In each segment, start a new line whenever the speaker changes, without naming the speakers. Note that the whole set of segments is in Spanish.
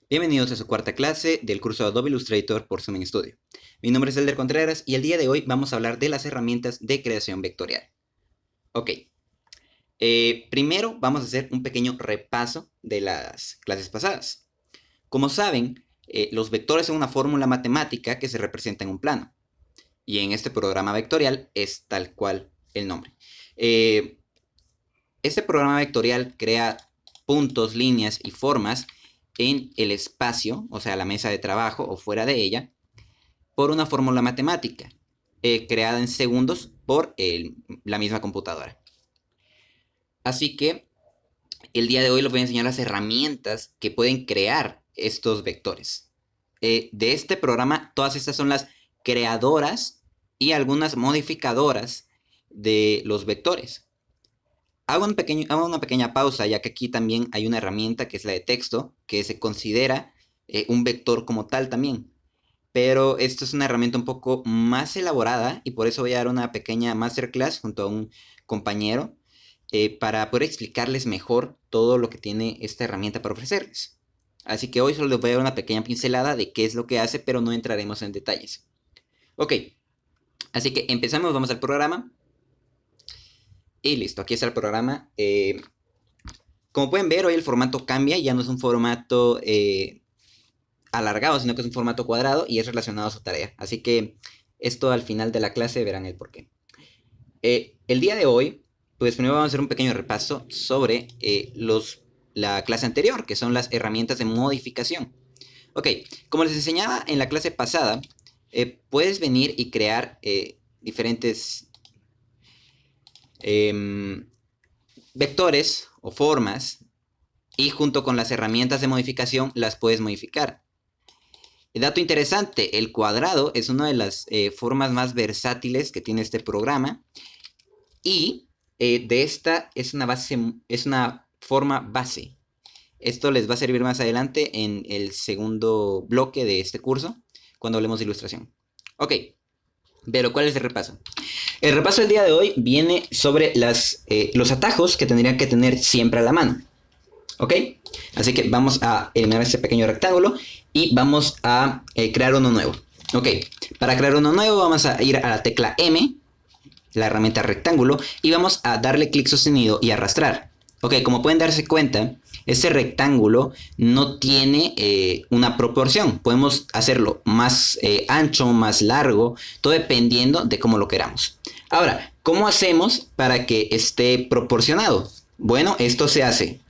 Bienvenidos a su cuarta clase del curso Adobe Illustrator por Zoom Studio. Mi nombre es Elder Contreras y el día de hoy vamos a hablar de las herramientas de creación vectorial. Ok, primero vamos a hacer un pequeño repaso de las clases pasadas. Como saben, los vectores son una fórmula matemática que se representa en un plano. Y en este programa vectorial es tal cual el nombre. Este programa vectorial crea puntos, líneas y formas en el espacio, o sea, la mesa de trabajo o fuera de ella, por una fórmula matemática creada en segundos por la misma computadora. Así que el día de hoy les voy a enseñar las herramientas que pueden crear estos vectores. De este programa, todas estas son las creadoras y algunas modificadoras de los vectores. Hago una pequeña pausa, ya que aquí también hay una herramienta que es la de texto, que se considera un vector como tal también. Pero esto es una herramienta un poco más elaborada y por eso voy a dar una pequeña masterclass junto a un compañero para poder explicarles mejor todo lo que tiene esta herramienta para ofrecerles. Así que hoy solo les voy a dar una pequeña pincelada de qué es lo que hace, pero no entraremos en detalles. Ok, así que empezamos, vamos al programa. Y listo, aquí está el programa. Como pueden ver, hoy el formato cambia, ya no es un formato alargado, sino que es un formato cuadrado y es relacionado a su tarea. Así que esto al final de la clase verán el porqué. El día de hoy, pues primero vamos a hacer un pequeño repaso sobre la clase anterior, que son las herramientas de modificación. Ok, como les enseñaba en la clase pasada, puedes venir y crear diferentes vectores o formas y junto con las herramientas de modificación las puedes modificar. El dato interesante, el cuadrado es una de las formas más versátiles que tiene este programa y de esta es una forma base. Esto les va a servir más adelante en el segundo bloque de este curso cuando hablemos de ilustración. Ok, pero ¿cuál es el repaso? El repaso del día de hoy viene sobre los atajos que tendrían que tener siempre a la mano. ¿Ok? Así que vamos a eliminar este pequeño rectángulo y vamos a crear uno nuevo. Ok, para crear uno nuevo vamos a ir a la tecla M, la herramienta rectángulo, y vamos a darle clic sostenido y arrastrar. Ok, como pueden darse cuenta, este rectángulo no tiene una proporción. Podemos hacerlo más ancho, más largo, todo dependiendo de cómo lo queramos. Ahora, ¿cómo hacemos para que esté proporcionado? Bueno, esto se hace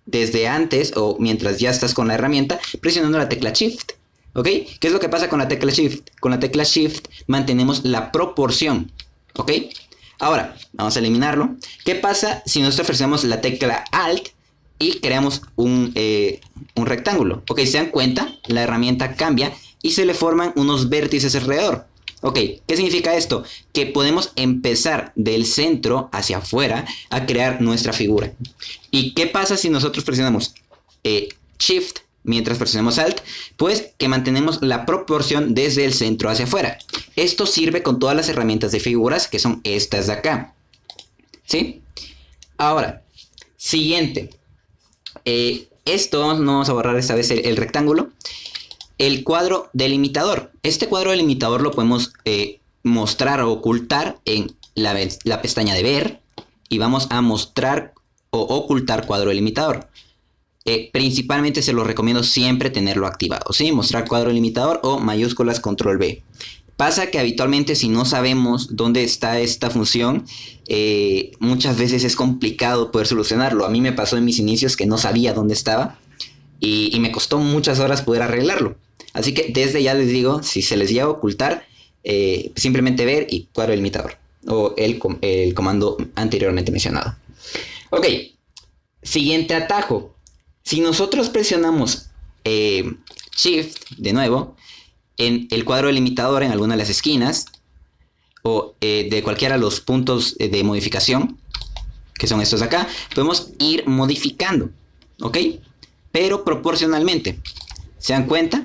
desde antes o mientras ya estás con la herramienta presionando la tecla Shift. ¿Ok? ¿Qué es lo que pasa con la tecla Shift? Con la tecla Shift mantenemos la proporción. ¿Ok? Ahora, vamos a eliminarlo. ¿Qué pasa si nosotros presionamos la tecla Alt y creamos un rectángulo? Ok, se dan cuenta, la herramienta cambia y se le forman unos vértices alrededor. Ok, ¿qué significa esto? Que podemos empezar del centro hacia afuera a crear nuestra figura. ¿Y qué pasa si nosotros presionamos Shift mientras presionamos Alt? Pues que mantenemos la proporción desde el centro hacia afuera. Esto sirve con todas las herramientas de figuras que son estas de acá. ¿Sí? Ahora, siguiente. No vamos a borrar esta vez el rectángulo. El cuadro delimitador. Este cuadro delimitador lo podemos mostrar o ocultar en la pestaña de ver. Y vamos a mostrar o ocultar cuadro delimitador. Principalmente se lo recomiendo siempre tenerlo activado, ¿sí? Mostrar cuadro delimitador o mayúsculas control B. Pasa que habitualmente si no sabemos dónde está esta función, muchas veces es complicado poder solucionarlo. A mí me pasó en mis inicios que no sabía dónde estaba y me costó muchas horas poder arreglarlo. Así que desde ya les digo, si se les llega a ocultar, simplemente ver y cuadro delimitador o el comando anteriormente mencionado. Ok, siguiente atajo. Si nosotros presionamos Shift de nuevo en el cuadro delimitador en alguna de las esquinas o de cualquiera de los puntos de modificación, que son estos de acá, podemos ir modificando, ¿ok? Pero proporcionalmente. ¿Se dan cuenta?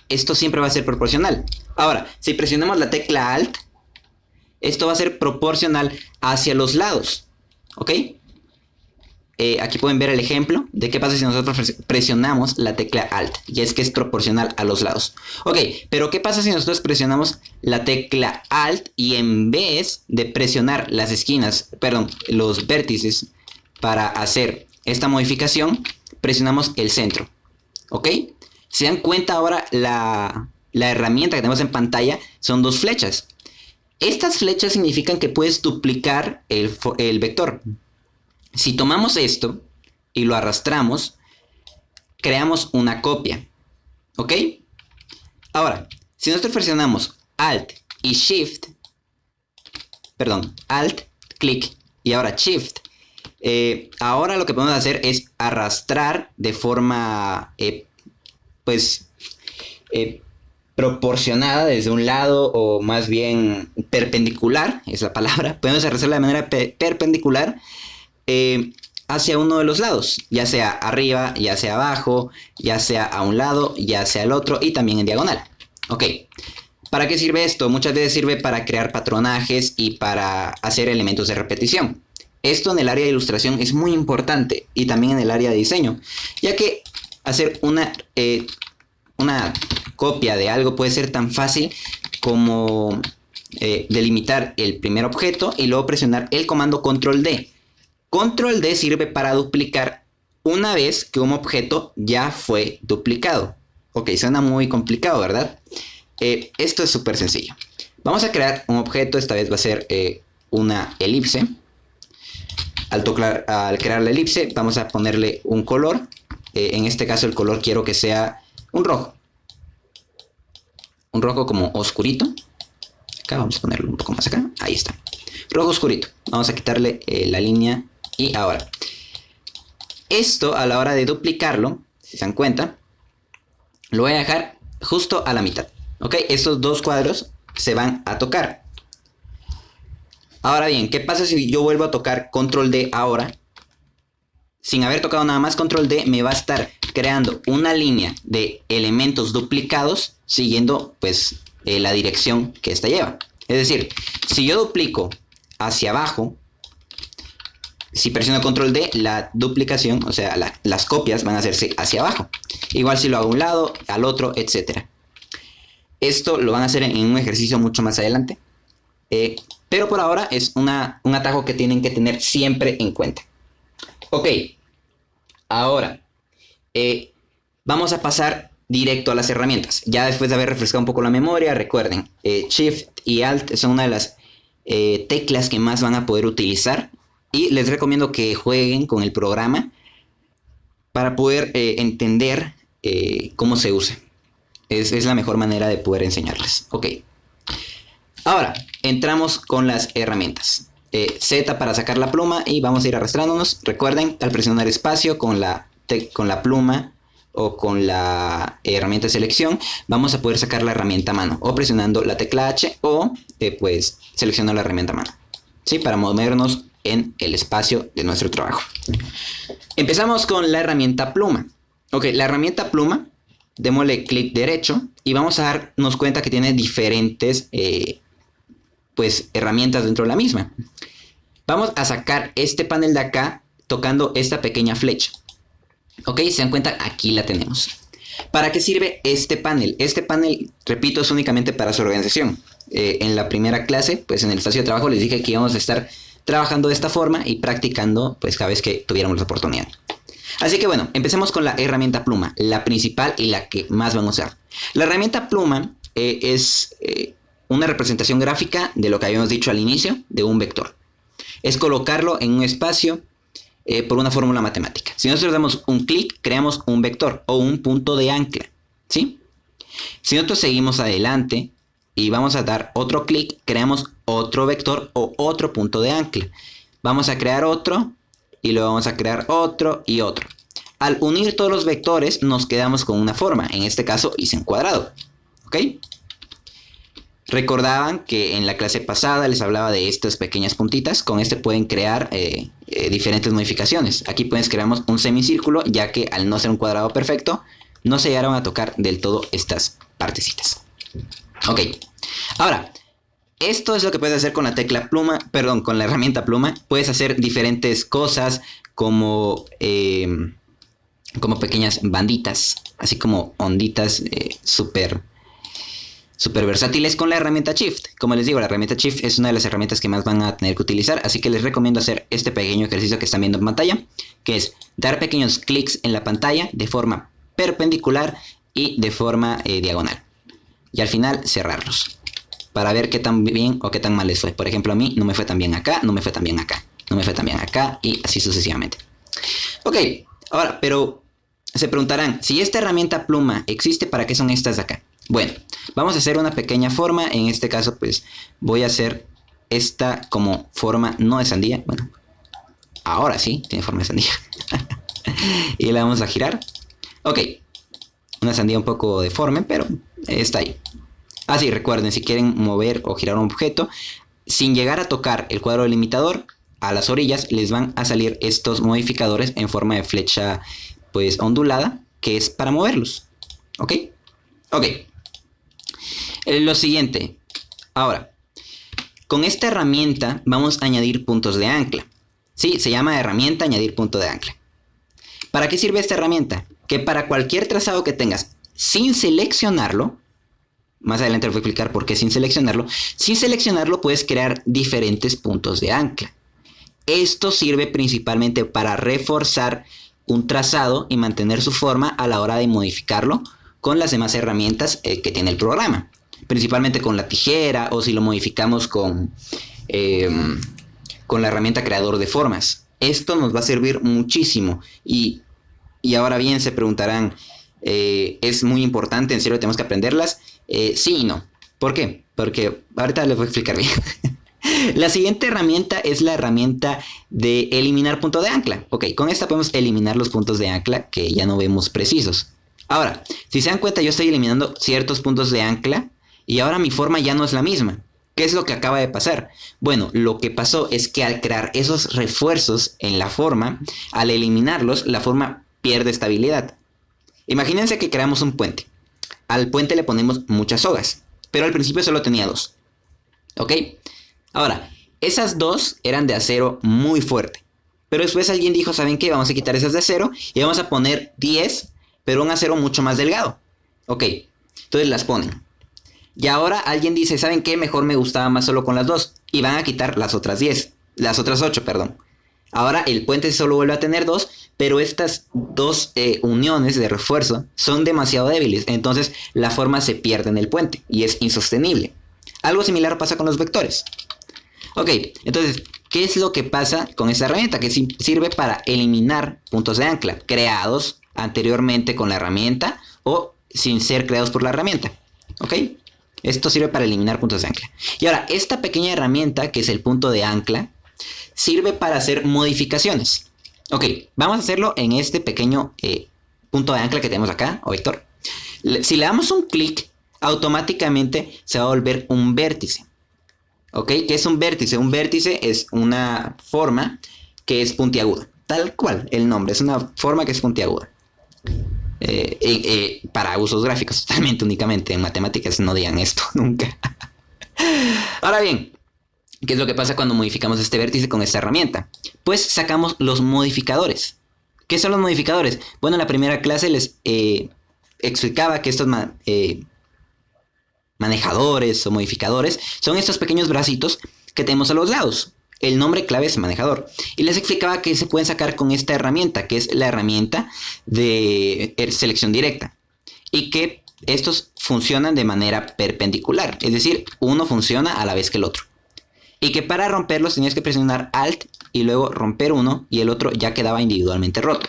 Esto siempre va a ser proporcional. Ahora, si presionamos la tecla Alt, esto va a ser proporcional hacia los lados, ¿ok? aquí pueden ver el ejemplo de qué pasa si nosotros presionamos la tecla Alt. Y es que es proporcional a los lados. Ok, pero ¿qué pasa si nosotros presionamos la tecla Alt y en vez de presionar las esquinas, perdón, los vértices para hacer esta modificación, presionamos el centro? ¿Ok? ¿Se dan cuenta ahora la herramienta que tenemos en pantalla? Son dos flechas. Estas flechas significan que puedes duplicar el vector. Si tomamos esto y lo arrastramos, creamos una copia. ¿Ok? Ahora, si nosotros presionamos Alt y Shift, perdón, Alt, clic y ahora Shift, ahora lo que podemos hacer es arrastrar de forma, proporcionada desde un lado, o más bien perpendicular, es la palabra. Podemos arrastrarla de manera perpendicular hacia uno de los lados, ya sea arriba, ya sea abajo, ya sea a un lado, ya sea al otro, y también en diagonal. Ok, ¿para qué sirve esto? Muchas veces sirve para crear patronajes y para hacer elementos de repetición. Esto en el área de ilustración es muy importante, y también en el área de diseño, ya que hacer una copia de algo puede ser tan fácil como delimitar el primer objeto y luego presionar el comando Control D. Control D sirve para duplicar una vez que un objeto ya fue duplicado. Ok, suena muy complicado, ¿verdad? Esto es súper sencillo. Vamos a crear un objeto, esta vez va a ser una elipse. Al crear la elipse vamos a ponerle un color. En este caso el color quiero que sea un rojo. Un rojo como oscurito. Acá vamos a ponerlo un poco más acá. Ahí está. Rojo oscurito. Vamos a quitarle la línea. Y ahora, esto a la hora de duplicarlo, si se dan cuenta, lo voy a dejar justo a la mitad. Ok, estos dos cuadros se van a tocar. Ahora bien, ¿qué pasa si yo vuelvo a tocar Control D ahora? Sin haber tocado nada más Control D, me va a estar creando una línea de elementos duplicados siguiendo pues la dirección que esta lleva. Es decir, si yo duplico hacia abajo, si presiono Control D, la duplicación, o sea, las copias van a hacerse hacia abajo. Igual si lo hago a un lado, al otro, etc. Esto lo van a hacer en un ejercicio mucho más adelante. Pero por ahora es un atajo que tienen que tener siempre en cuenta. Ok, ahora vamos a pasar directo a las herramientas. Ya después de haber refrescado un poco la memoria, recuerden, Shift y Alt son una de las teclas que más van a poder utilizar. Y les recomiendo que jueguen con el programa para poder entender cómo se usa. Es la mejor manera de poder enseñarles. Ok. Ahora, entramos con las herramientas. Z para sacar la pluma y vamos a ir arrastrándonos. Recuerden, al presionar espacio con la pluma o con la herramienta de selección, vamos a poder sacar la herramienta a mano. O presionando la tecla H o pues seleccionando la herramienta a mano. ¿Sí? Para movernos en el espacio de nuestro trabajo. Empezamos con la herramienta pluma. Ok, la herramienta pluma, démosle clic derecho y vamos a darnos cuenta que tiene diferentes pues herramientas dentro de la misma. Vamos a sacar este panel de acá tocando esta pequeña flecha. Ok, se dan cuenta, aquí la tenemos. ¿Para qué sirve este panel? Este panel, repito, es únicamente para su organización. En la primera clase, pues en el espacio de trabajo les dije que íbamos a estar trabajando de esta forma y practicando pues cada vez que tuviéramos la oportunidad. Así que bueno, empecemos con la herramienta pluma, la principal y la que más vamos a usar. La herramienta pluma es una representación gráfica de lo que habíamos dicho al inicio, de un vector. Es colocarlo en un espacio por una fórmula matemática. Si nosotros damos un clic, creamos un vector o un punto de ancla, ¿sí? Si nosotros seguimos adelante y vamos a dar otro clic, creamos otro vector o otro punto de ancla. Vamos a crear otro y luego vamos a crear otro y otro. Al unir todos los vectores nos quedamos con una forma. En este caso hice un cuadrado. ¿Ok? Recordaban que en la clase pasada les hablaba de estas pequeñas puntitas. Con este pueden crear diferentes modificaciones. Aquí pues creamos un semicírculo, ya que al no ser un cuadrado perfecto, no se llegaron a tocar del todo estas partecitas. Ok. Ahora, esto es lo que puedes hacer con la tecla pluma, perdón, con la herramienta pluma. Puedes hacer diferentes cosas como, como pequeñas banditas, así como onditas súper versátiles con la herramienta Shift. Como les digo, la herramienta Shift es una de las herramientas que más van a tener que utilizar, así que les recomiendo hacer este pequeño ejercicio que están viendo en pantalla, que es dar pequeños clics en la pantalla de forma perpendicular y de forma diagonal. Y al final cerrarlos, para ver qué tan bien o qué tan mal les fue. Por ejemplo, a mí no me fue tan bien acá, no me fue tan bien acá, no me fue tan bien acá, y así sucesivamente. Ok, ahora, pero se preguntarán, si esta herramienta pluma existe, ¿para qué son estas de acá? Bueno, vamos a hacer una pequeña forma. En este caso, pues, voy a hacer esta como forma no de sandía. Bueno, ahora sí, tiene forma de sandía. Y la vamos a girar. Ok, una sandía un poco deforme, pero está ahí. Así, recuerden, si quieren mover o girar un objeto, sin llegar a tocar el cuadro delimitador, a las orillas les van a salir estos modificadores en forma de flecha, pues, ondulada, que es para moverlos. ¿Ok? Ok. Lo siguiente. Ahora, con esta herramienta vamos a añadir puntos de ancla. Sí, se llama herramienta añadir punto de ancla. ¿Para qué sirve esta herramienta? Que para cualquier trazado que tengas sin seleccionarlo, más adelante les voy a explicar por qué sin seleccionarlo puedes crear diferentes puntos de ancla. Esto sirve principalmente para reforzar un trazado y mantener su forma a la hora de modificarlo con las demás herramientas que tiene el programa. Principalmente con la tijera, o si lo modificamos con la herramienta creador de formas. Esto nos va a servir muchísimo. Y ahora bien se preguntarán, ¿es muy importante? ¿En serio tenemos que aprenderlas? Sí y no. ¿Por qué? Porque ahorita les voy a explicar bien. La siguiente herramienta es la herramienta de eliminar punto de ancla. Ok, con esta podemos eliminar los puntos de ancla que ya no vemos precisos. Ahora, si se dan cuenta, yo estoy eliminando ciertos puntos de ancla y ahora mi forma ya no es la misma. ¿Qué es lo que acaba de pasar? Bueno, lo que pasó es que al crear esos refuerzos en la forma, al eliminarlos, la forma pierde estabilidad. Imagínense que creamos un puente. Al puente le ponemos muchas sogas, pero al principio solo tenía 2. ¿Ok? Ahora, esas 2 eran de acero muy fuerte. Pero después alguien dijo, ¿saben qué? Vamos a quitar esas de acero y vamos a poner 10, pero un acero mucho más delgado. Ok, entonces las ponen. Y ahora alguien dice, ¿saben qué? Mejor me gustaba más solo con las 2. Y van a quitar las otras 10. Las otras 8, perdón. Ahora el puente solo vuelve a tener 2, pero estas 2 uniones de refuerzo son demasiado débiles. Entonces la forma se pierde en el puente y es insostenible. Algo similar pasa con los vectores. Ok, entonces, ¿qué es lo que pasa con esta herramienta? Que sirve para eliminar puntos de ancla creados anteriormente con la herramienta o sin ser creados por la herramienta. ¿Ok? Esto sirve para eliminar puntos de ancla. Y ahora, esta pequeña herramienta, que es el punto de ancla, sirve para hacer modificaciones. Ok, vamos a hacerlo en este pequeño punto de ancla que tenemos acá, o vector. Si le damos un clic, automáticamente se va a volver un vértice. ¿Ok? ¿Qué es un vértice? Un vértice es una forma que es puntiaguda. Tal cual el nombre, es una forma que es puntiaguda. Para usos gráficos, totalmente, únicamente. En matemáticas no digan esto nunca. Ahora bien, ¿qué es lo que pasa cuando modificamos este vértice con esta herramienta? Pues sacamos los modificadores. ¿Qué son los modificadores? Bueno, en la primera clase les explicaba que estos manejadores o modificadores son estos pequeños bracitos que tenemos a los lados. El nombre clave es manejador. Y les explicaba que se pueden sacar con esta herramienta, que es la herramienta de selección directa. Y que estos funcionan de manera perpendicular. Es decir, uno funciona a la vez que el otro. Y que para romperlos tenías que presionar Alt y luego romper uno y el otro ya quedaba individualmente roto.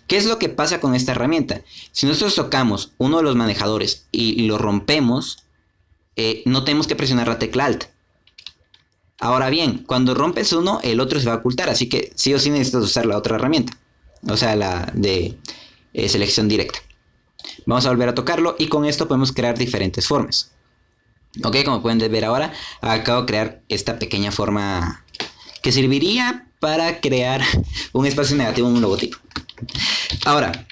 ¿Qué es lo que pasa con esta herramienta? Si nosotros tocamos uno de los manejadores y lo rompemos, no tenemos que presionar la tecla Alt. Ahora bien, cuando rompes uno, el otro se va a ocultar, así que sí o sí necesitas usar la otra herramienta, o sea, la de selección directa. Vamos a volver a tocarlo y con esto podemos crear diferentes formas. Ok, como pueden ver ahora, acabo de crear esta pequeña forma que serviría para crear un espacio negativo en un logotipo. Ahora,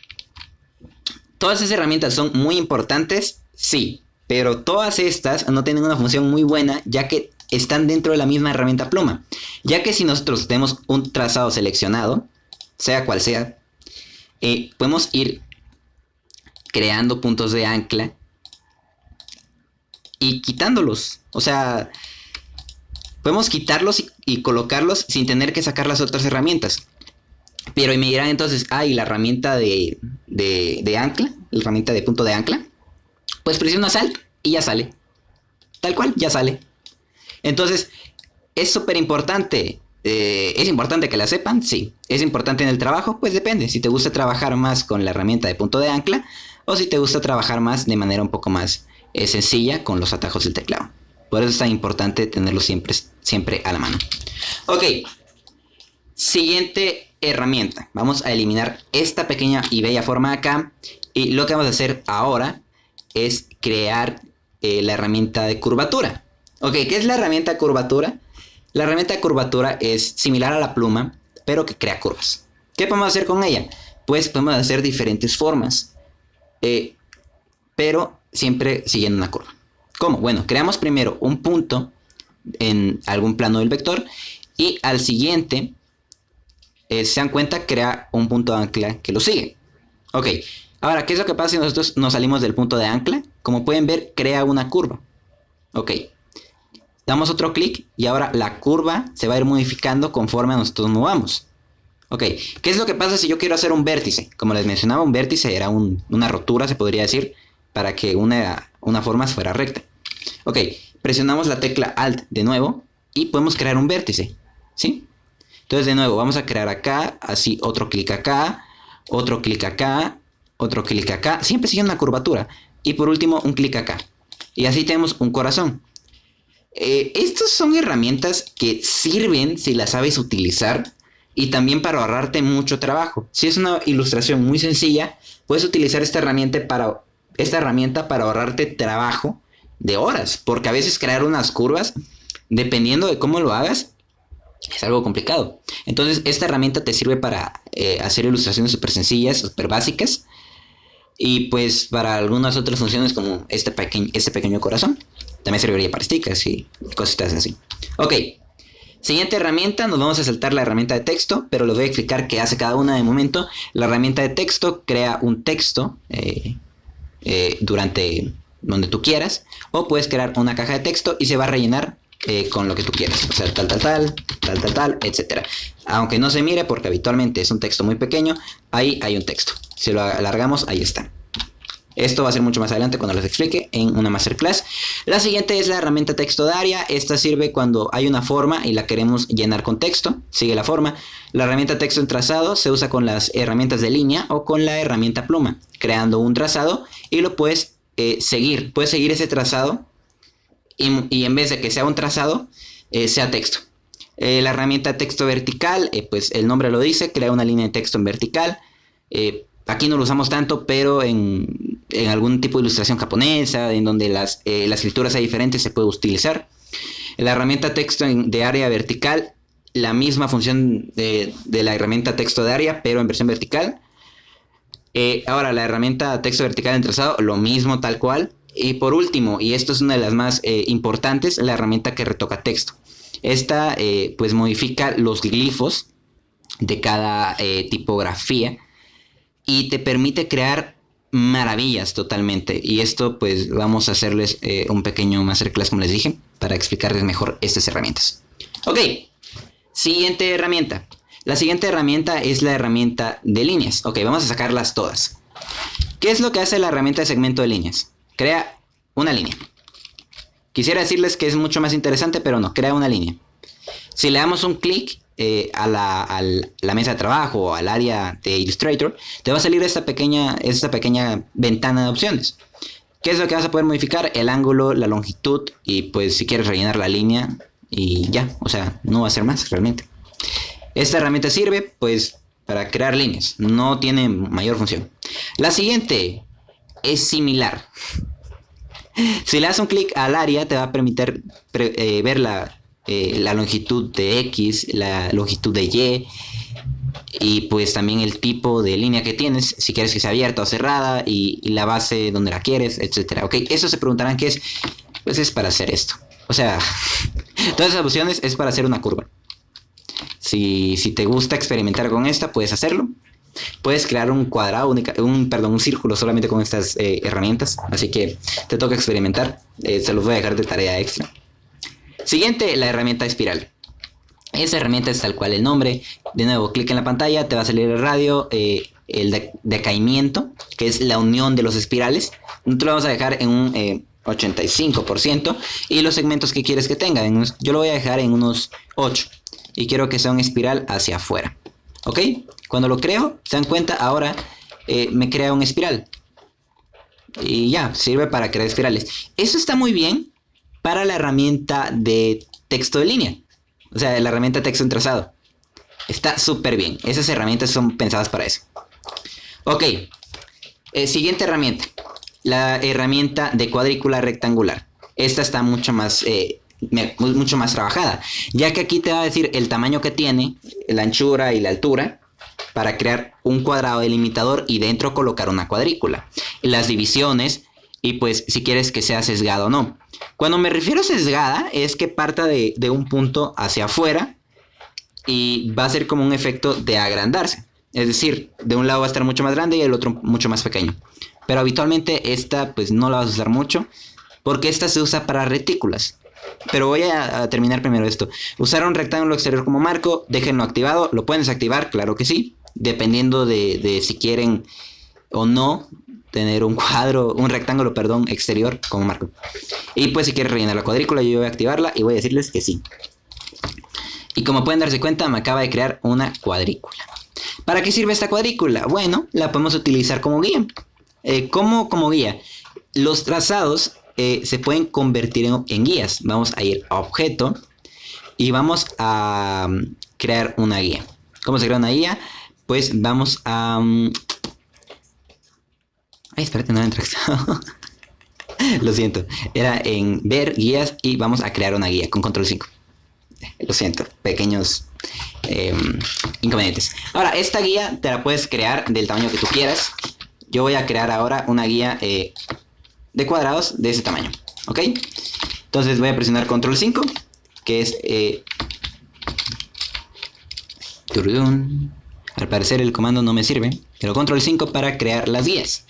¿todas esas herramientas son muy importantes? Sí, pero todas estas no tienen una función muy buena, ya que están dentro de la misma herramienta pluma. Ya que si nosotros tenemos un trazado seleccionado, sea cual sea, podemos ir creando puntos de ancla y quitándolos. O sea, podemos quitarlos y colocarlos sin tener que sacar las otras herramientas. Pero y me dirán entonces, ¿y la herramienta de ancla? ¿La herramienta de punto de ancla? Pues presiona Alt y ya sale. Tal cual, ya sale. Entonces, es súper importante. ¿Es importante que la sepan? Sí. ¿Es importante en el trabajo? Pues depende. Si te gusta trabajar más con la herramienta de punto de ancla o si te gusta trabajar más de manera un poco más sencilla con los atajos del teclado. Por eso es tan importante tenerlo siempre a la mano. Ok. Siguiente herramienta. Vamos a eliminar esta pequeña y bella forma acá. Y lo que vamos a hacer ahora es crear la herramienta de curvatura. Ok, ¿qué es la herramienta de curvatura? La herramienta de curvatura es similar a la pluma, pero que crea curvas. ¿Qué podemos hacer con ella? Pues podemos hacer diferentes formas, pero siempre siguiendo una curva. ¿Cómo? Bueno, creamos primero un punto en algún plano del vector y al siguiente, se dan cuenta, crea un punto de ancla que lo sigue. Ok, ahora, ¿qué es lo que pasa si nosotros nos salimos del punto de ancla? Como pueden ver, crea una curva. Ok. Damos otro clic y ahora la curva se va a ir modificando conforme nosotros movamos. Ok, ¿qué es lo que pasa si yo quiero hacer un vértice? Como les mencionaba, un vértice era una rotura, se podría decir, para que una forma fuera recta. Ok, presionamos la tecla Alt de nuevo y podemos crear un vértice, ¿sí? Entonces de nuevo vamos a crear acá, así otro clic acá, otro clic acá, otro clic acá, siempre siguiendo una curvatura. Y por último un clic acá. Y así tenemos un corazón. Estas son herramientas que sirven si las sabes utilizar y también para ahorrarte mucho trabajo. Si es una ilustración muy sencilla, puedes utilizar esta herramienta para ahorrarte trabajo de horas, porque a veces crear unas curvas, dependiendo de cómo lo hagas, es algo complicado. Entonces esta herramienta te sirve para hacer ilustraciones súper sencillas, súper básicas, y pues para algunas otras funciones como este pequeño corazón. También serviría para stickers y cositas así. Ok, siguiente herramienta, nos vamos a saltar la herramienta de texto, pero les voy a explicar qué hace cada una de momento. La herramienta de texto crea un texto durante donde tú quieras, o puedes crear una caja de texto y se va a rellenar con lo que tú quieras, o sea, tal, etcétera. Aunque no se mire porque habitualmente es un texto muy pequeño, ahí hay un texto. Si lo alargamos, ahí está. Esto va a ser mucho más adelante cuando les explique en una masterclass. La siguiente es la herramienta texto de área. Esta sirve cuando hay una forma y la queremos llenar con texto. Sigue la forma. La herramienta texto en trazado se usa con las herramientas de línea o con la herramienta pluma, creando un trazado y lo puedes seguir. Puedes seguir ese trazado y en vez de que sea un trazado, sea texto. La herramienta texto vertical, pues el nombre lo dice, crea una línea de texto en vertical. Aquí no lo usamos tanto, pero en algún tipo de ilustración japonesa, en donde las escrituras hay diferentes, se puede utilizar. La herramienta texto de área vertical, la misma función de la herramienta texto de área, pero en versión vertical. Ahora, la herramienta texto vertical en trazado, lo mismo tal cual. Y por último, y esto es una de las más importantes, la herramienta que retoca texto. Esta pues modifica los glifos de cada tipografía y te permite crear maravillas totalmente. Y esto pues vamos a hacerles un pequeño masterclass, como les dije, para explicarles mejor estas herramientas. Ok, siguiente herramienta. La siguiente herramienta es la herramienta de líneas. Ok, vamos a sacarlas todas. ¿Qué es lo que hace la herramienta de segmento de líneas? Crea una línea. Quisiera decirles que es mucho más interesante, pero no, crea una línea. Si le damos un clic a la mesa de trabajo o al área de Illustrator, te va a salir esta pequeña ventana de opciones. ¿Qué es lo que vas a poder modificar? El ángulo, la longitud y pues si quieres rellenar la línea y ya, o sea, no va a ser más realmente. Esta herramienta sirve pues para crear líneas, no tiene mayor función. La siguiente es similar. Si le das un clic al área, te va a permitir ver la longitud de X, la longitud de Y y pues también el tipo de línea que tienes, si quieres que sea abierta o cerrada y la base donde la quieres, etcétera. Ok, eso se preguntarán qué es. Pues es para hacer esto. O sea, todas esas opciones es para hacer una curva. Si te gusta experimentar con esta, puedes hacerlo. Puedes crear un cuadrado, un círculo solamente con estas herramientas. Así que te toca experimentar. Se los voy a dejar de tarea extra. Siguiente, la herramienta espiral. Esa herramienta es tal cual el nombre. De nuevo, clic en la pantalla, te va a salir el radio, el decaimiento, que es la unión de los espirales. Nosotros lo vamos a dejar en un 85%. Y los segmentos que quieres que tenga, yo lo voy a dejar en unos 8. Y quiero que sea un espiral hacia afuera. ¿Ok? Cuando lo creo, se dan cuenta, ahora me crea un espiral. Y ya, sirve para crear espirales. Eso está muy bien para la herramienta de texto de línea. O sea, la herramienta de texto en trazado. Está súper bien. Esas herramientas son pensadas para eso. Ok. Siguiente herramienta. La herramienta de cuadrícula rectangular. Esta está mucho más trabajada, ya que aquí te va a decir el tamaño que tiene, la anchura y la altura, para crear un cuadrado delimitador y dentro colocar una cuadrícula. Las divisiones y pues si quieres que sea sesgado o no. Cuando me refiero a sesgada es que parta de un punto hacia afuera y va a ser como un efecto de agrandarse. Es decir, de un lado va a estar mucho más grande y el otro mucho más pequeño. Pero habitualmente esta pues no la vas a usar mucho porque esta se usa para retículas. Pero voy a terminar primero esto. Usar un rectángulo exterior como marco, déjenlo activado. ¿Lo pueden desactivar? Claro que sí. Dependiendo de si quieren o no tener un rectángulo, exterior como marco. Y pues si quieren rellenar la cuadrícula, yo voy a activarla y voy a decirles que sí. Y como pueden darse cuenta, me acaba de crear una cuadrícula. ¿Para qué sirve esta cuadrícula? Bueno, la podemos utilizar como guía. ¿Cómo como guía? Los trazados se pueden convertir en guías. Vamos a ir a objeto y vamos a crear una guía. ¿Cómo se crea una guía? Pues vamos a... Ay, espérate, no me entra. Lo siento. Era en ver guías y vamos a crear una guía con control 5. Lo siento, pequeños inconvenientes. Ahora, esta guía te la puedes crear del tamaño que tú quieras. Yo voy a crear ahora una guía de cuadrados de ese tamaño. ¿Ok? Entonces voy a presionar control 5, que es... Al parecer el comando no me sirve, pero control 5 para crear las guías.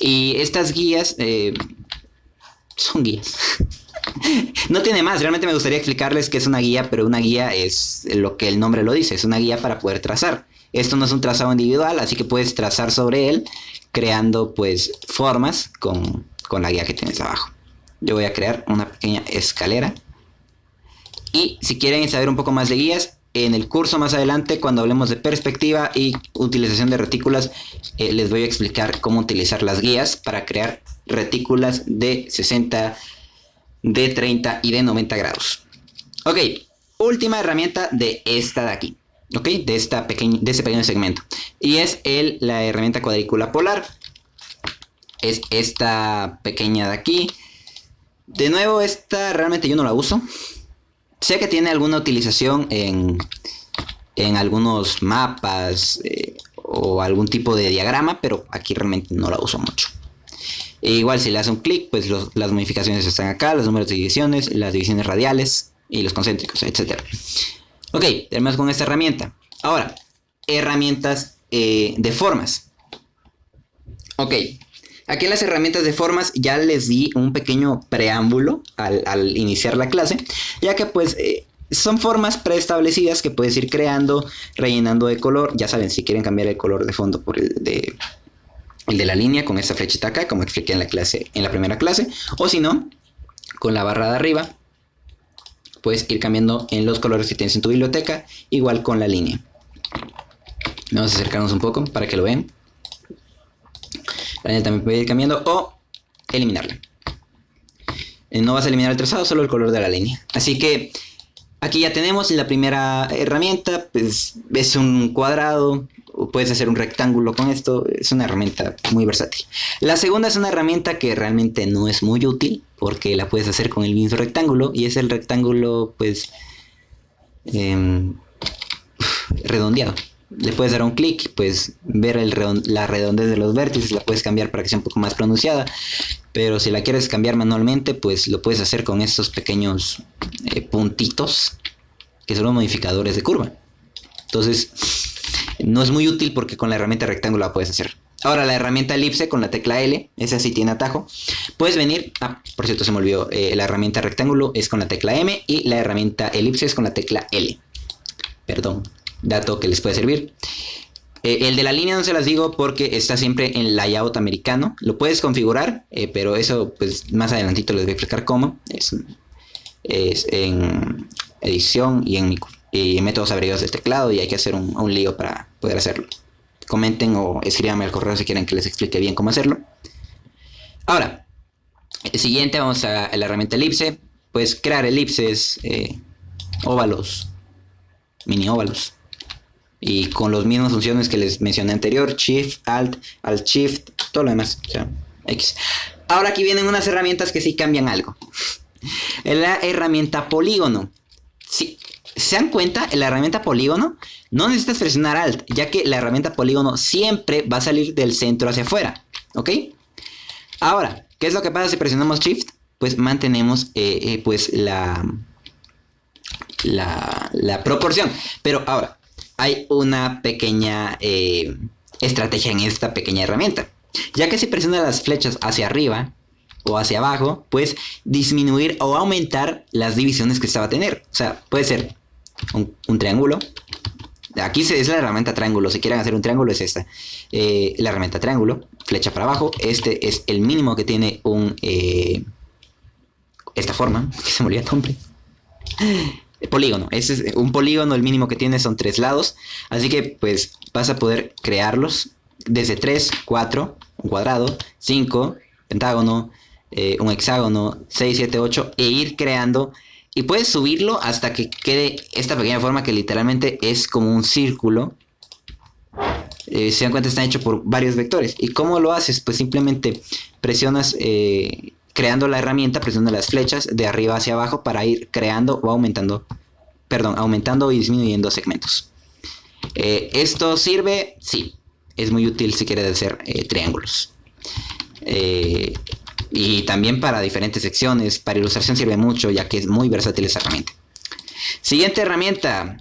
Y estas guías son guías. No tiene más, realmente me gustaría explicarles qué es una guía, pero una guía es lo que el nombre lo dice, es una guía para poder trazar. Esto no es un trazado individual, así que puedes trazar sobre él creando pues formas con la guía que tienes abajo. Yo voy a crear una pequeña escalera. Y si quieren saber un poco más de guías, en el curso más adelante, cuando hablemos de perspectiva y utilización de retículas, les voy a explicar cómo utilizar las guías para crear retículas de 60, de 30 y de 90 grados. Ok, última herramienta de esta de aquí. Ok, de este pequeño segmento. Y es la herramienta cuadrícula polar. Es esta pequeña de aquí. De nuevo, esta realmente yo no la uso. Sé que tiene alguna utilización en algunos mapas o algún tipo de diagrama, pero aquí realmente no la uso mucho. E igual si le das un clic, pues las modificaciones están acá, los números de divisiones, las divisiones radiales y los concéntricos, etc. Ok, terminamos con esta herramienta. Ahora, herramientas de formas. Ok, aquí en las herramientas de formas ya les di un pequeño preámbulo al iniciar la clase, ya que pues son formas preestablecidas que puedes ir creando, rellenando de color. Ya saben, si quieren cambiar el color de fondo por el de la línea con esta flechita acá, como expliqué en la primera clase, o si no, con la barra de arriba, puedes ir cambiando en los colores que tienes en tu biblioteca, igual con la línea. Vamos a acercarnos un poco para que lo vean. La línea también puede ir cambiando o eliminarla. No vas a eliminar el trazado, solo el color de la línea. Así que aquí ya tenemos la primera herramienta, pues es un cuadrado, o puedes hacer un rectángulo con esto, es una herramienta muy versátil. La segunda es una herramienta que realmente no es muy útil, porque la puedes hacer con el mismo rectángulo, y es el rectángulo pues redondeado. Le puedes dar un clic, pues ver la redondez de los vértices, la puedes cambiar para que sea un poco más pronunciada, pero si la quieres cambiar manualmente, pues lo puedes hacer con estos pequeños puntitos, que son los modificadores de curva. Entonces, no es muy útil porque con la herramienta rectángulo la puedes hacer. Ahora, la herramienta elipse con la tecla L, esa sí tiene atajo. Puedes venir, por cierto se me olvidó, la herramienta rectángulo es con la tecla M y la herramienta elipse es con la tecla L. Perdón, dato que les puede servir. El de la línea no se las digo porque está siempre en layout americano. Lo puedes configurar, pero eso pues más adelantito les voy a explicar cómo. Es en edición y en métodos abreviados del teclado y hay que hacer un lío para poder hacerlo. Comenten o escríbanme al correo si quieren que les explique bien cómo hacerlo. Ahora, el siguiente vamos a la herramienta elipse. Puedes crear elipses, óvalos, mini óvalos. Y con las mismas funciones que les mencioné anterior, Shift, Alt Shift, todo lo demás, o sea, X. Ahora aquí vienen unas herramientas que sí cambian algo. La herramienta polígono. Si se dan cuenta, en la herramienta polígono no necesitas presionar Alt, ya que la herramienta polígono siempre va a salir del centro hacia afuera, ¿ok? Ahora, ¿qué es lo que pasa si presionamos Shift? Pues mantenemos pues la proporción. Pero ahora, hay una pequeña estrategia en esta pequeña herramienta. Ya que si presionas las flechas hacia arriba o hacia abajo, puedes disminuir o aumentar las divisiones que esta va a tener. O sea, puede ser un triángulo. Aquí es la herramienta triángulo. Si quieren hacer un triángulo es esta. La herramienta triángulo, flecha para abajo. Este es el mínimo que tiene esta forma. Que se me olvidó el nombre. Polígono, ese es un polígono, el mínimo que tiene son 3 lados, así que pues vas a poder crearlos desde 3, 4, un cuadrado, 5, pentágono, un hexágono, 6, 7, 8 e ir creando y puedes subirlo hasta que quede esta pequeña forma que literalmente es como un círculo. Se dan cuenta, está hecho por varios vectores. ¿Y cómo lo haces? Pues simplemente presionas creando la herramienta, presionando las flechas de arriba hacia abajo para ir creando o aumentando y disminuyendo segmentos. ¿Esto sirve? Sí, es muy útil si quieres hacer triángulos. Y también para diferentes secciones, para ilustración sirve mucho ya que es muy versátil esa herramienta. Siguiente herramienta,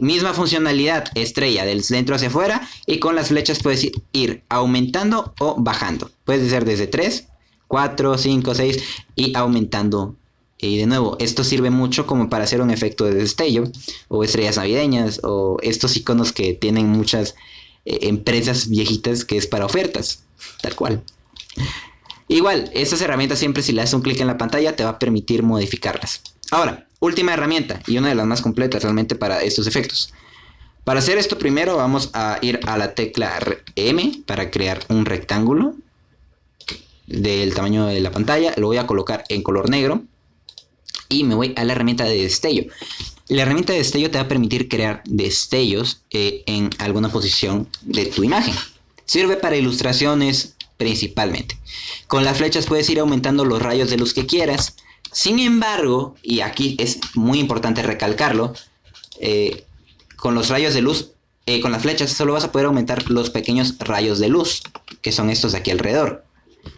misma funcionalidad, estrella del centro hacia afuera y con las flechas puedes ir aumentando o bajando. Puedes hacer desde 3, 4, 5, 6 y aumentando. Y de nuevo, esto sirve mucho como para hacer un efecto de destello o estrellas navideñas o estos iconos que tienen muchas empresas viejitas que es para ofertas, tal cual. Igual, estas herramientas siempre si le das un clic en la pantalla te va a permitir modificarlas. Ahora, última herramienta y una de las más completas realmente para estos efectos. Para hacer esto primero vamos a ir a la tecla M para crear un rectángulo del tamaño de la pantalla. Lo voy a colocar en color negro y me voy a la herramienta de destello. La herramienta de destello te va a permitir crear destellos en alguna posición de tu imagen. Sirve para ilustraciones principalmente. Con las flechas puedes ir aumentando los rayos de luz que quieras. Sin embargo, y aquí es muy importante recalcarlo, con los rayos de luz, con las flechas solo vas a poder aumentar los pequeños rayos de luz, que son estos de aquí alrededor.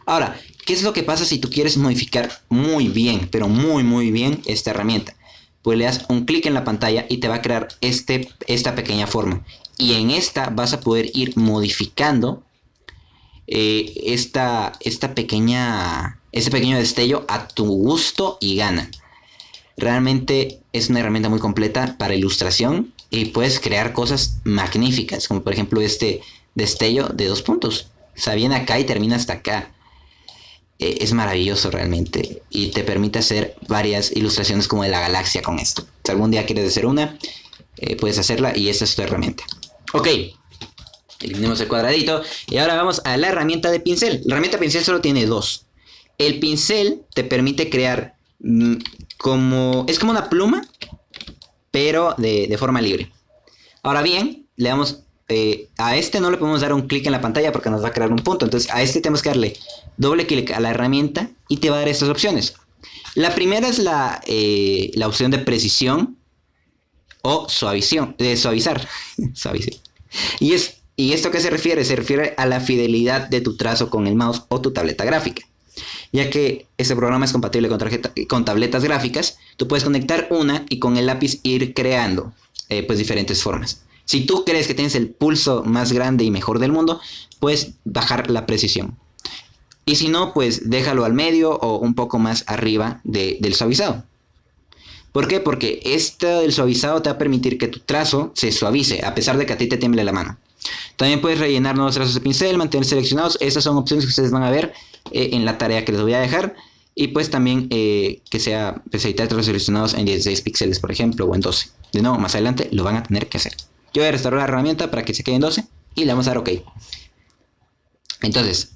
Ahora, ¿qué es lo que pasa si tú quieres modificar muy bien, pero muy bien esta herramienta? Pues le das un clic en la pantalla y te va a crear esta pequeña forma. Y en esta vas a poder ir modificando este pequeño destello a tu gusto y gana. Realmente es una herramienta muy completa para ilustración y puedes crear cosas magníficas, como por ejemplo este destello de 2 puntos. O sea, viene acá y termina hasta acá. Es maravilloso realmente y te permite hacer varias ilustraciones como de la galaxia con esto. Si algún día quieres hacer una, puedes hacerla y esta es tu herramienta. Ok, eliminemos el cuadradito y ahora vamos a la herramienta de pincel. La herramienta de pincel solo tiene 2. El pincel te permite crear es como una pluma, pero de forma libre. Ahora bien, le damos a este no le podemos dar un clic en la pantalla porque nos va a crear un punto. Entonces a este tenemos que darle doble clic a la herramienta y te va a dar estas opciones. La primera es la opción de precisión o suavizar. ¿Y esto qué se refiere? Se refiere a la fidelidad de tu trazo con el mouse o tu tableta gráfica. Ya que este programa es compatible con tabletas gráficas, tú puedes conectar una y con el lápiz ir creando pues diferentes formas. Si tú crees que tienes el pulso más grande y mejor del mundo, puedes bajar la precisión. Y si no, pues déjalo al medio o un poco más arriba del suavizado. ¿Por qué? Porque esto del suavizado te va a permitir que tu trazo se suavice, a pesar de que a ti te tiemble la mano. También puedes rellenar nuevos trazos de pincel, mantener seleccionados. Estas son opciones que ustedes van a ver en la tarea que les voy a dejar. Y pues también que sea pues, editar trazos seleccionados en 16 píxeles, por ejemplo, o en 12. De nuevo, más adelante lo van a tener que hacer. Yo voy a restaurar la herramienta para que se quede en 12 y le vamos a dar OK. Entonces,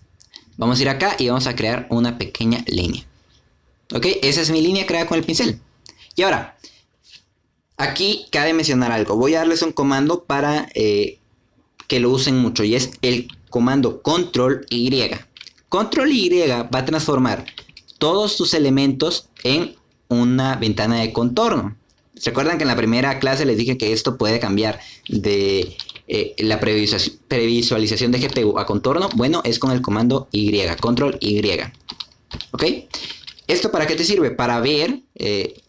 vamos a ir acá y vamos a crear una pequeña línea. ¿Ok? Esa es mi línea creada con el pincel. Y ahora, aquí cabe mencionar algo. Voy a darles un comando para que lo usen mucho y es el comando Control Y. Control Y va a transformar todos tus elementos en una ventana de contorno. ¿Recuerdan que en la primera clase les dije que esto puede cambiar de la previsualización de GPU a contorno? Bueno, es con el comando Y, Control Y. ¿Ok? ¿Esto para qué te sirve? Para ver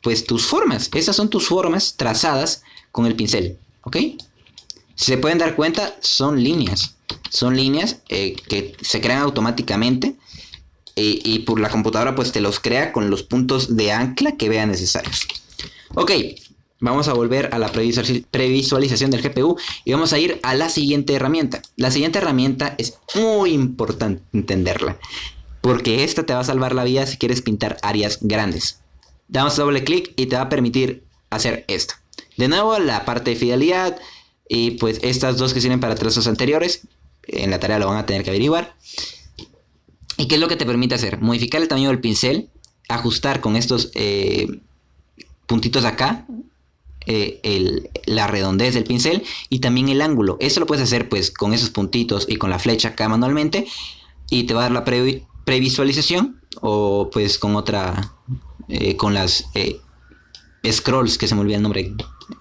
pues tus formas. Esas son tus formas trazadas con el pincel. ¿Ok? Si se pueden dar cuenta, son líneas. Son líneas que se crean automáticamente y por la computadora pues te los crea con los puntos de ancla que vean necesarios. Ok, vamos a volver a la previsualización del GPU y vamos a ir a la siguiente herramienta. La siguiente herramienta es muy importante entenderla, porque esta te va a salvar la vida si quieres pintar áreas grandes. Damos doble clic y te va a permitir hacer esto. De nuevo, la parte de fidelidad y pues estas dos que sirven para trazos anteriores, en la tarea lo van a tener que averiguar. ¿Y qué es lo que te permite hacer? Modificar el tamaño del pincel, ajustar con estos puntitos acá, la redondez del pincel y también el ángulo. Eso lo puedes hacer pues con esos puntitos y con la flecha acá manualmente y te va a dar la previsualización o pues con otra, con las scrolls, que se me olvida el nombre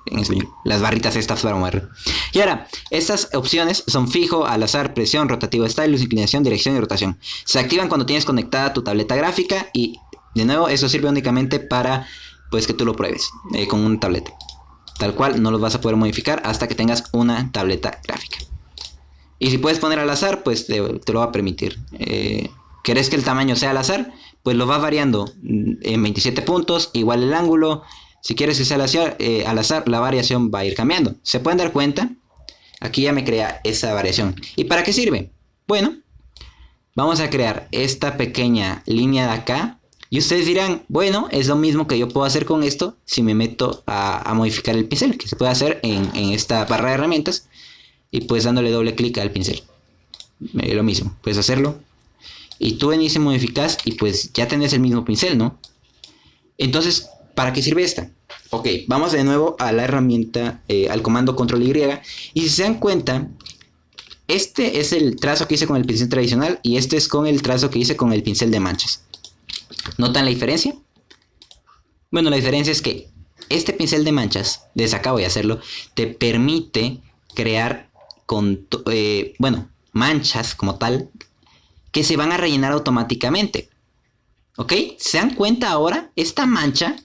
en español, las barritas estas para mover. Y ahora, estas opciones son fijo, al azar, presión, rotativo, stylus, inclinación, dirección y rotación. Se activan cuando tienes conectada tu tableta gráfica y de nuevo eso sirve únicamente para pues que tú lo pruebes con una tableta. Tal cual no los vas a poder modificar hasta que tengas una tableta gráfica. Y si puedes poner al azar, pues te lo va a permitir. ¿Querés que el tamaño sea al azar? Pues lo vas variando en 27 puntos, igual el ángulo. Si quieres que sea al azar, la variación va a ir cambiando. ¿Se pueden dar cuenta? Aquí ya me crea esa variación. ¿Y para qué sirve? Bueno, vamos a crear esta pequeña línea de acá. Y ustedes dirán, bueno, es lo mismo que yo puedo hacer con esto si me meto a modificar el pincel, que se puede hacer en esta barra de herramientas y pues dándole doble clic al pincel. Lo mismo, puedes hacerlo. Y tú venís y modificas y pues ya tenés el mismo pincel, ¿no? Entonces, ¿para qué sirve esta? Ok, vamos de nuevo a la herramienta, al comando Control Y. Y si se dan cuenta, este es el trazo que hice con el pincel tradicional y este es con el trazo que hice con el pincel de manchas. ¿Notan la diferencia? Bueno, la diferencia es que este pincel de manchas, desde acá voy a hacerlo, te permite crear manchas como tal que se van a rellenar automáticamente. ¿Ok? ¿Se dan cuenta ahora? Esta mancha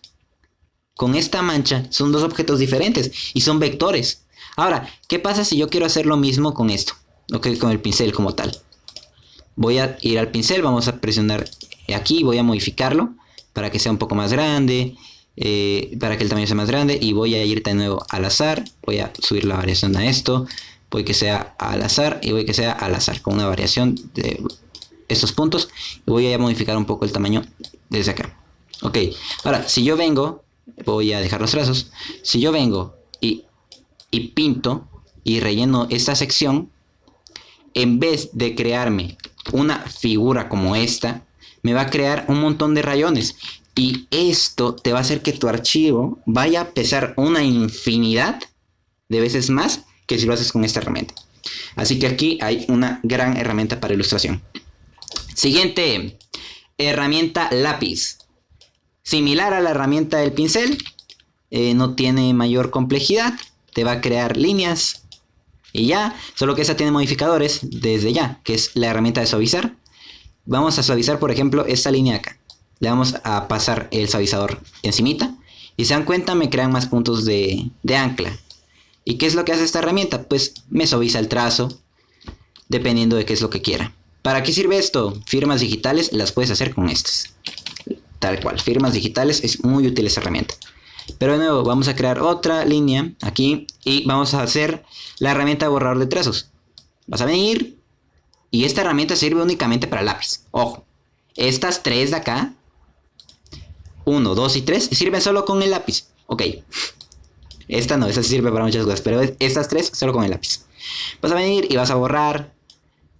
con esta mancha son dos objetos diferentes y son vectores. Ahora, ¿qué pasa si yo quiero hacer lo mismo con esto? ¿Ok? Con el pincel como tal. Voy a ir al pincel, vamos a presionar aquí, voy a modificarlo para que sea un poco más grande, para que el tamaño sea más grande y voy a ir de nuevo al azar, voy a subir la variación a esto, voy que sea al azar y voy que sea al azar con una variación de estos puntos y voy a modificar un poco el tamaño desde acá. Ok, ahora si yo vengo, voy a dejar los trazos, si yo vengo y pinto y relleno esta sección, en vez de crearme una figura como esta, me va a crear un montón de rayones y esto te va a hacer que tu archivo vaya a pesar una infinidad de veces más que si lo haces con esta herramienta. Así que aquí hay una gran herramienta para ilustración. Siguiente herramienta, lápiz. Similar a la herramienta del pincel, no tiene mayor complejidad, te va a crear líneas y ya, solo que esta tiene modificadores desde ya, que es la herramienta de suavizar. Vamos a suavizar, por ejemplo, esta línea acá. Le vamos a pasar el suavizador encimita. Y se dan cuenta, me crean más puntos de ancla. ¿Y qué es lo que hace esta herramienta? Pues me suaviza el trazo, dependiendo de qué es lo que quiera. ¿Para qué sirve esto? Firmas digitales las puedes hacer con estas. Tal cual, firmas digitales, es muy útil esa herramienta. Pero de nuevo, vamos a crear otra línea aquí y vamos a hacer la herramienta de borrador de trazos. Vas a venir y esta herramienta sirve únicamente para lápiz. Ojo, estas tres de acá, 1, 2 y 3, sirven solo con el lápiz. Ok, esta no, esta sirve para muchas cosas, pero estas tres solo con el lápiz. Vas a venir y vas a borrar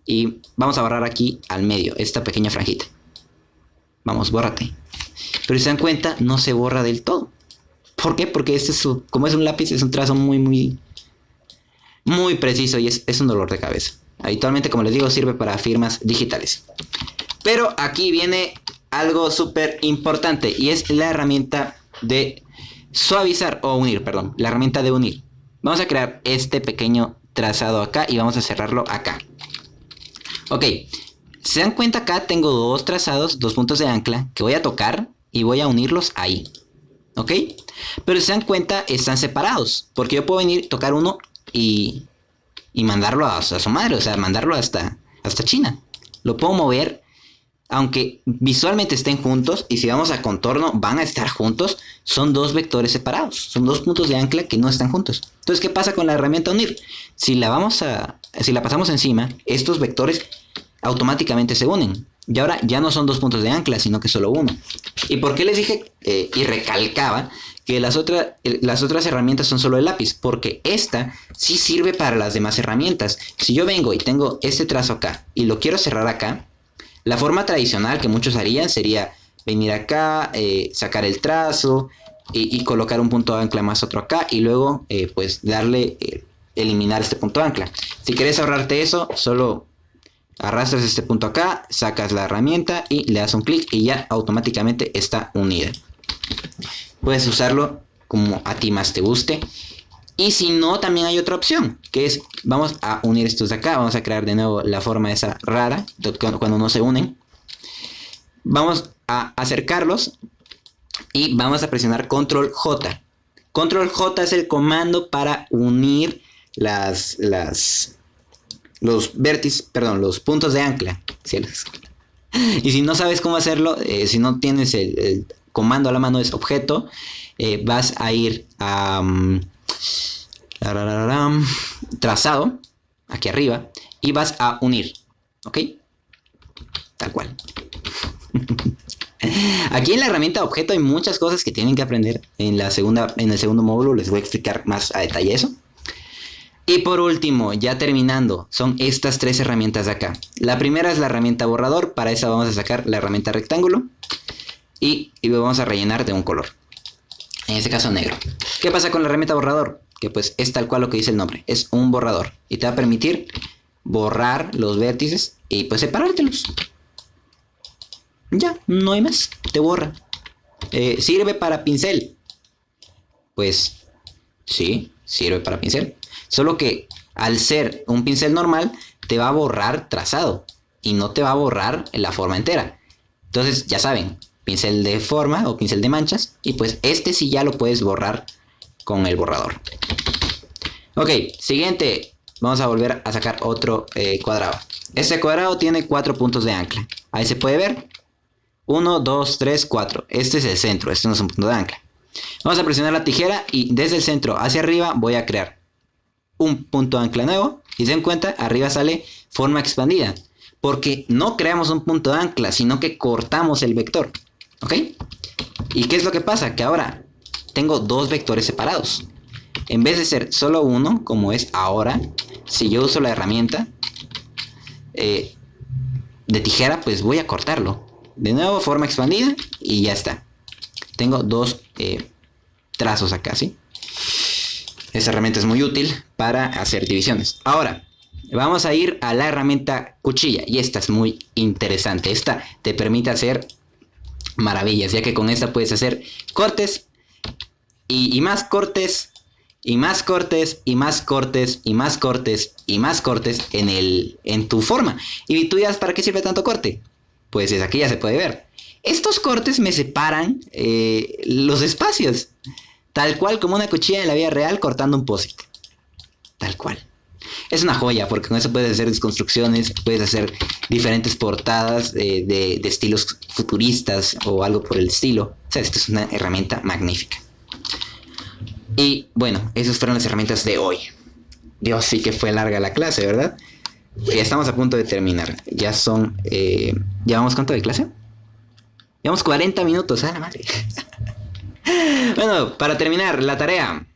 y vamos a borrar aquí al medio, esta pequeña franjita. Vamos, bórrate. Pero si se dan cuenta, no se borra del todo. ¿Por qué? Porque este es como es un lápiz, es un trazo muy preciso y es un dolor de cabeza. Habitualmente, como les digo, sirve para firmas digitales. Pero aquí viene algo súper importante y es la herramienta de suavizar o unir, perdón, la herramienta de unir. Vamos a crear este pequeño trazado acá y vamos a cerrarlo acá. Ok, se dan cuenta acá tengo dos trazados, dos puntos de ancla que voy a tocar y voy a unirlos ahí. ¿Ok? Pero si se dan cuenta están separados porque yo puedo venir, tocar uno y mandarlo a su madre, o sea, mandarlo hasta China. Lo puedo mover, aunque visualmente estén juntos, y si vamos a contorno van a estar juntos, son dos vectores separados, son dos puntos de ancla que no están juntos. Entonces, ¿qué pasa con la herramienta unir? Si la pasamos encima, estos vectores automáticamente se unen. Y ahora ya no son dos puntos de ancla, sino que solo uno. ¿Y por qué les dije y recalcaba que las otras herramientas son solo el lápiz? Porque esta sí sirve para las demás herramientas. Si yo vengo y tengo este trazo acá y lo quiero cerrar acá, la forma tradicional que muchos harían sería venir acá, sacar el trazo y colocar un punto de ancla más otro acá y luego pues darle, eliminar este punto de ancla. Si quieres ahorrarte eso, solo arrastras este punto acá, sacas la herramienta y le das un clic y ya automáticamente está unida. Puedes usarlo como a ti más te guste. Y si no, también hay otra opción, que es, vamos a unir estos de acá, vamos a crear de nuevo la forma esa rara, cuando no se unen. Vamos a acercarlos y vamos a presionar Control J. Control J es el comando para unir los puntos de ancla. Y si no sabes cómo hacerlo, si no tienes el comando a la mano, es objeto, vas a ir a trazado, aquí arriba, y vas a unir, ¿ok? Tal cual. Aquí en la herramienta objeto hay muchas cosas que tienen que aprender. En el segundo módulo les voy a explicar más a detalle eso. Y por último, ya terminando, son estas tres herramientas de acá. La primera es la herramienta borrador. Para esa vamos a sacar la herramienta rectángulo y vamos a rellenar de un color, en este caso negro. ¿Qué pasa con la herramienta borrador? Que pues es tal cual lo que dice el nombre, es un borrador y te va a permitir borrar los vértices y pues separártelos. Ya, no hay más, te borra. ¿Sirve para pincel? Pues sí, sirve para pincel. Solo que al ser un pincel normal, te va a borrar trazado y no te va a borrar la forma entera. Entonces, ya saben, pincel de forma o pincel de manchas. Y pues este sí ya lo puedes borrar con el borrador. Ok, siguiente. Vamos a volver a sacar otro cuadrado. Este cuadrado tiene 4 puntos de ancla. Ahí se puede ver. 1, 2, 3, 4. Este es el centro, este no es un punto de ancla. Vamos a presionar la tijera y desde el centro hacia arriba voy a crear un punto de ancla nuevo. Y se dan cuenta, arriba sale forma expandida. Porque no creamos un punto de ancla, sino que cortamos el vector. ¿Ok? ¿Y qué es lo que pasa? Que ahora tengo dos vectores separados. En vez de ser solo uno, como es ahora, si yo uso la herramienta de tijera, pues voy a cortarlo. De nuevo, forma expandida y ya está. Tengo dos trazos acá, ¿sí? Esta herramienta es muy útil para hacer divisiones. Ahora, vamos a ir a la herramienta cuchilla. Y esta es muy interesante. Esta te permite hacer maravillas, ya que con esta puedes hacer cortes y más cortes y más cortes y más cortes y más cortes y más cortes en tu forma. Y tú dirás, ¿para qué sirve tanto corte? Pues desde aquí ya se puede ver. Estos cortes me separan los espacios, tal cual como una cuchilla en la vida real cortando un post-it. tal cual. Es una joya porque con eso puedes hacer desconstrucciones, puedes hacer diferentes portadas de estilos futuristas o algo por el estilo. O sea, esto es una herramienta magnífica. Y bueno, esas fueron las herramientas de hoy. Dios, sí que fue larga la clase, ¿verdad? Ya estamos a punto de terminar. Ya son... ¿Llevamos cuánto de clase? Llevamos 40 minutos, la madre. Bueno, para terminar la tarea,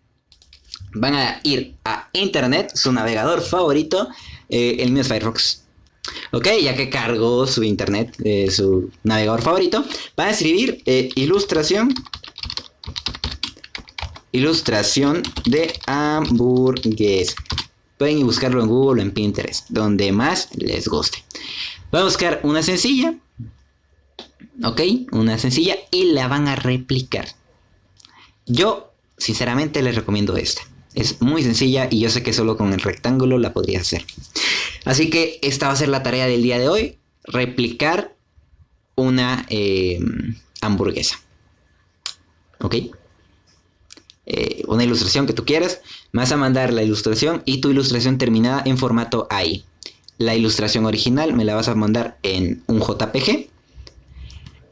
van a ir a internet, su navegador favorito. El mío es Firefox. Ok, ya que cargó su internet, su navegador favorito, van a escribir ilustración de hamburguesa. Pueden buscarlo en Google o en Pinterest, donde más les guste. Van a buscar una sencilla. Ok, una sencilla y la van a replicar. Yo, sinceramente, les recomiendo esta. Es muy sencilla y yo sé que solo con el rectángulo la podría hacer. Así que esta va a ser la tarea del día de hoy. Replicar una hamburguesa. ¿Ok? Una ilustración que tú quieras. Me vas a mandar la ilustración y tu ilustración terminada en formato AI. La ilustración original me la vas a mandar en un JPG.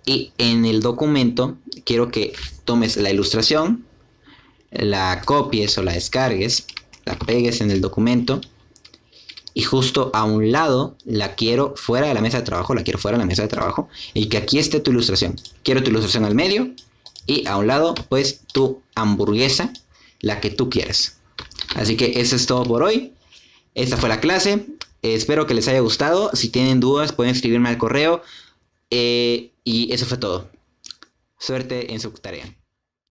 Y en el documento quiero que tomes la ilustración, la copies o la descargues, la pegues en el documento y justo a un lado la quiero fuera de la mesa de trabajo, y que aquí esté tu ilustración. Quiero tu ilustración al medio y a un lado pues tu hamburguesa, la que tú quieras. Así que eso es todo por hoy. Esta fue la clase. Espero que les haya gustado. Si tienen dudas pueden escribirme al correo. Y eso fue todo. Suerte en su tarea.